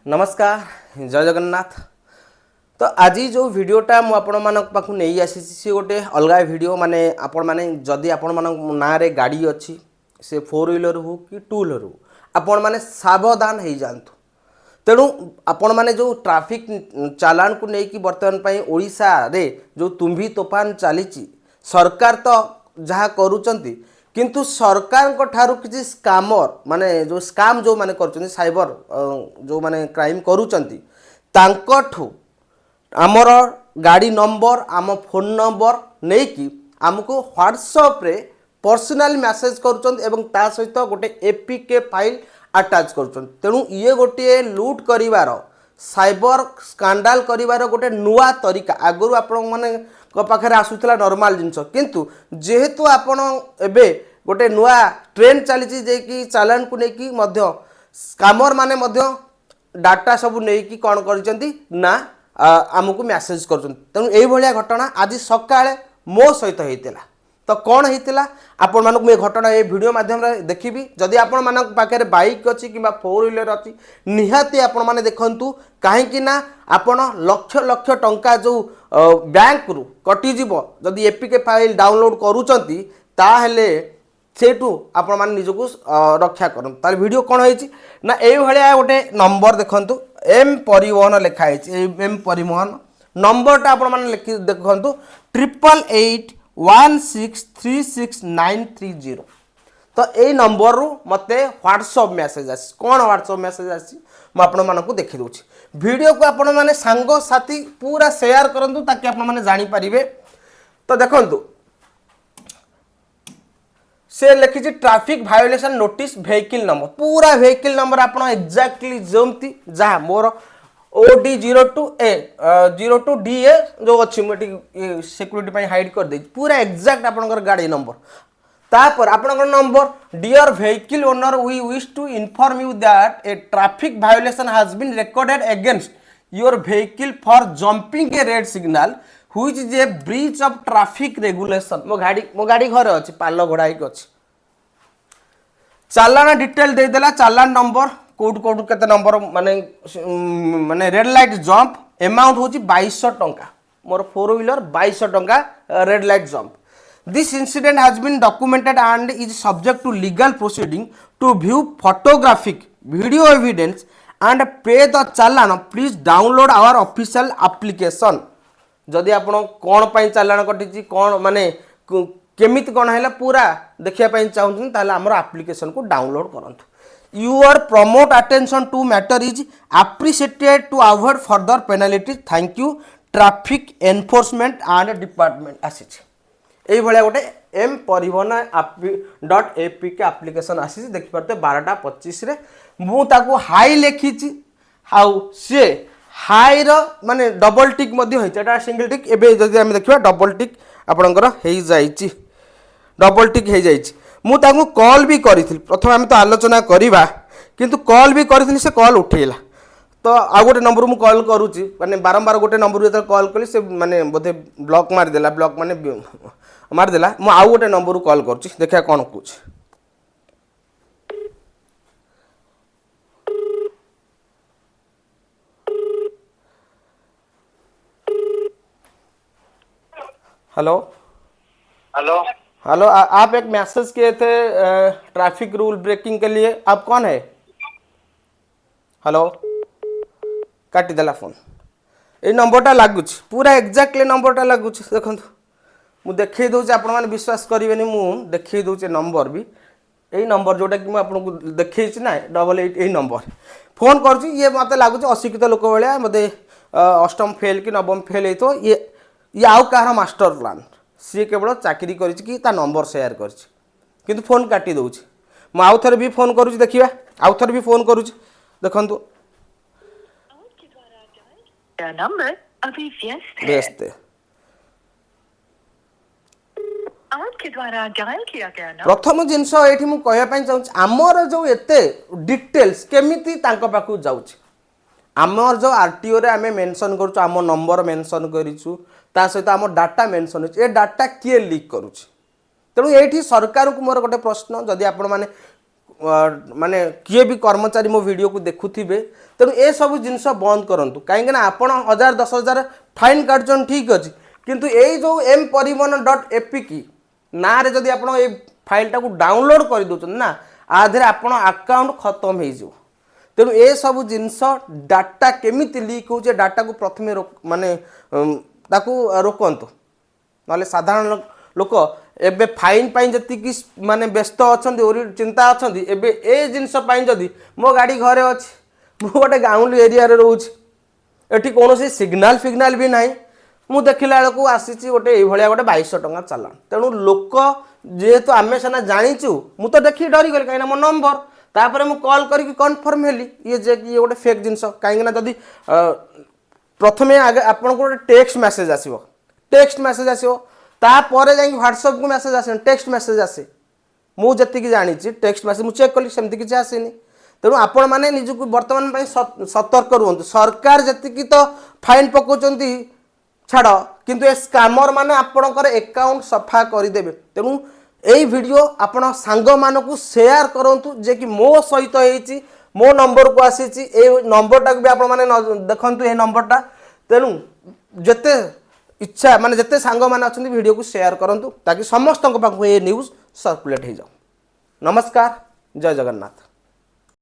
नमस्कार जय जगन्नाथ। तो आज जो वीडियोटा मु आपण मान पाखु नहीं आसी सी गोटे अलग वीडियो माने आपण माने जदि आपण मान ना रे गाड़ी अच्छी से 4 व्हीलर हो कि 2 व्हीलर हो आपण माने सावधान हो जातु। तेणु आपण माने जो ट्रैफिक चालान को लेकिन बर्तमान ओडिशा रे जो तुम्भी तोफान चली सरकार तो जहाँ करुचंती किंतु सरकार को ठारू किसी स्कामर माने जो स्काम जो माने करुचंती साइबर जो माने क्राइम करुचंती तांकठू आमर गाड़ी नंबर आम फोन नंबर नहीं कि आमको व्हाट्सएप रे पर्सनल मैसेज करुचंती एवं ता सहित गोटे एपीके फाइल अटैच करुचंती। तेणु ये गोटे लूट करिवार साइबर स्कांडाल करिवार गोटे नुआ तरीका आगु आपण माने पाखे आसूला नॉर्मल जिनस किंतु जेहेतु आपण एबे गोटे नुआ ट्रेंड चली कि चालान को लेकिन स्कामर माने डाटा सब नहीं कौन करना आमको मैसेज कर तेणु यही घटना आज सकाळे मो सहित होता। तो कौन होता आपण मानक ये घटना ये वीडियो माध्यम देखी जदि आपण मानक पाखे बाइक अच्छी कि 4 व्हीलर अच्छी निहाती आपण माने देखंतु कहीं आपण लक्ष लक्ष टंका जो बैंक रु कटिजिव जदि एपीके फाइल डाउनलोड करूचंती ताहेले सेठू आपण माने निजको रक्षा करन। तार वीडियो कौन होईची ना एई भलिया गोटे नंबर देखंतु एम परिवहन लिखा है एम परिवहन नंबरटा आपण माने लिखि देखंतु 8881636930। तो यही नंबर रु मते व्हाट्सएप मैसेज आसी कौन व्हाट्सएप मैसेज आसी मु आपण मानकु देखि दोछि वीडियो को आपण माने सांग साथी पूरा शेयर करंतु ताकि आपण माने जानि परिबे। तो देखंतु से लिखी traffic violation notice vehicle number पूरा वेहिकल नंबर आप एक्जाक्टली जमती जहाँ मोर OD02A जो अच्छी मुझे सिक्यूरीटी हाइड कर दे पूरा एक्जाक्ट आपनकर गाड़ी नंबर तापर आपनकर number dear vehicle owner we wish to inform you that a traffic violation has been recorded against your vehicle for jumping a red signal which is a breach of traffic regulation. मो गाड़ी घर अच्छी पाल घोड़ा अच्छी चालान detail देदेला चालान number Kaut Kaut के number माने माने red light jump amount हूँ 2200 टंका मोर 4 व्हीलर 2200 टंका red light jump this incident has been documented and is subject to legal proceeding to view photographic video evidence and pay the challan please download our official application. जदि आप कौन पाई चालान कटी कौन माने केमिति कौन है पूरा देखा चाहूँ आमर एप्लिकेशन को डाउनलोड करूँ। Your prompt attention to matter is appreciated to avoid further penalty thank you traffic enforcement and department आसी ये गोटे एम परिवहन .apk एप्लिकेशन आसी देखिए 12:25 मुझे हाई लिखी आउ सी हाई माने डबल टिक होता सिंगल टिक एवं जदि आम देखा डबल टिक आपणकर हो जाइए डबल टिक हो जाइए मुझे कॉल भी करी प्रथम आम तो आलोचना करवा किंतु कॉल भी करी से कॉल उठेला तो आउ गोटे नंबर मु कॉल करुच्ची माने बारंबार गोटे नंबर जो कॉल कली से माने बोधे ब्लॉक मारिदेला ब्लॉक माने मारिदेला मु आउ गोटे नंबर कॉल करुच्ची देखा कौन कौच। हेलो हेलो हेलो आप एक मैसेज किए थे ट्रैफिक रूल ब्रेकिंग के लिए आप कौन है? हेलो काटी देला फोन ये नंबरटा लगुच पूरा एक्जाक्टली नंबरटा लगुच देखो मु देखई दूचे आपण मैंने विश्वास करेंगे मु देखई दूचे नंबर भी यही नंबर जोटा कि आपको देखी ना 88 यही नंबर फोन कर ये मत लगुच अशिक्षित लोक भाया मत अष्टम फेल कि नवम फेल हो ये आउ कहार मास्टर प्लान सी केवल चाकरी कर नंबर सेयार कर फोन काटी दूचे मु आउ थे भी फोन करुँच देखिए आउ थे भी फोन करुँच देखु नंबर अभी व्यस्त है। व्यस्त आपके द्वारा डायल किया गया नंबर प्रथम जिनस ये मुझे चाहूँ आमर जो एते डिटेल्स केमिति तांको पाखु जाउछ आमर जो आरटीओ रे आमे मेंशन करूछु आम नंबर मेंशन करिछु ता सहित आम डाटा मेंशन होछि ए डाटा किए लीक करूछि। तेणु ये सरकार को मोर गोटे प्रश्न जदि आपण माने माने किए भी कर्मचारी मो वीडियो को देखुथिबे तेणु ए सब जिनस बंद करंतु कहीं ना आपण 1000-10,000 फाइन काटछन ठीक अछि किंतु एई जो mParivahan.apk ना रे जदि आपण ए फाइल टाको डाउनलोड कर दोचन ना आधे आपण अकाउंट खत्म हो जिवो तेणु ए सब जिनस डाटा केमिति लीक होचे डाटा को प्रथमे माने ताकू रोकंतु नले साधारण लोक एबे फाइन पाइन जति माने व्यस्त अछंती ओरी चिंता अछंती एबे ए जिनस पाइन जदि मो गाड़ी घरे अछि मो गोटे गाउली एरिया रे रहउछि एठी कोनोसी सिग्नल भी नाही मु देखिला बेलू आसी गोटे ये गोटे 2200 टंका चालान तेणु लोक जेहेतु आमे सेना जानीचु मु तो देखी डरी गली कहीं मो नंबर तापर मु कॉल करके कन्फर्म हेली ये जे ये गोटे फेक जिनस कहीं जदि प्रथमे आगे आपन को टेक्स्ट मैसेज आसीबो तापर जाई व्हाट्सएप को मैसेज आसे टेक्स्ट मैसेज आसे मु जति की जानी टेक्स्ट मैसेज मु चेक कली सेमति किछि आसेनी तेणु आपण माने निजको वर्तमान पई सतर्क रुहंतु सरकार जति की तो फाइन पकोचंती छाड़ किंतु ए स्कैमर माने आपणकर अकाउंट सफा करदेवे तेणु यही वीडियो आपण सांग मानकु शेयर करंतु जे कि मो सहित होईची मो नंबर को आसीची ए नंबर टा भी आपण माने देखंतु ए नंबर टा तेणु जते इच्छा माने जते सांग माने अछंती वीडियो को शेयर करंतु ताकि समस्त पाखु ए न्यूज़ सर्कुलेट हो जाओ। नमस्कार, जय जगन्नाथ।